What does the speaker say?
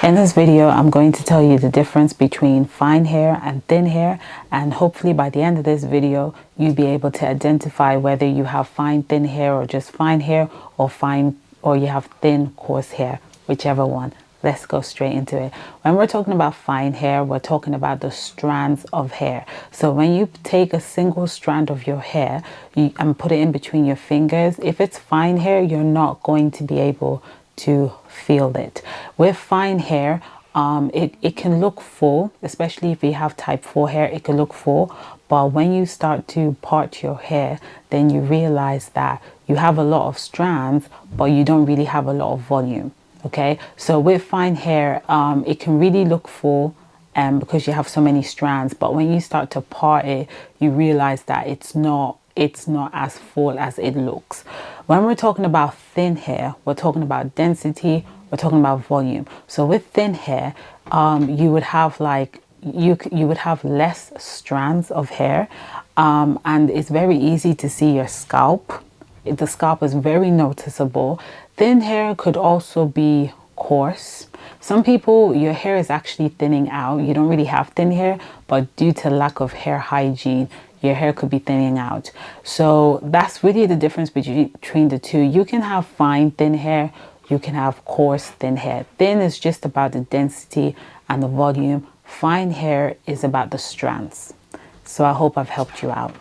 In this video, I'm going to tell you the difference between fine hair and thin hair, and hopefully by the end of this video, you'll be able to identify whether you have fine thin hair or just fine hair, or you have thin coarse hair, whichever one. Let's go straight into it. When we're talking about fine hair, we're talking about the strands of hair. So when you take a single strand of your hair and put it in between your fingers, if it's fine hair, you're not going to be able to feel it. With fine hair, it can look full, especially if you have type 4 hair, it can look full. But when you start to part your hair, then you realize that you have a lot of strands, but you don't really have a lot of volume. Okay, so with fine hair, it can really look full because you have so many strands, but when you start to part it, you realize that it's not as full as it looks. When we're talking about thin hair, we're talking about density, we're talking about volume. So with thin hair, you would have like you would have less strands of hair, and it's very easy to see your scalp. The scalp is very noticeable. Thin hair could also be coarse. Some people, your hair is actually thinning out. You don't really have thin hair, but due to lack of hair hygiene, your hair could be thinning out. So that's really the difference between the two. You can have fine thin hair, you can have coarse thin hair. Thin is just about the density and the volume. Fine hair is about the strands. So I hope I've helped you out.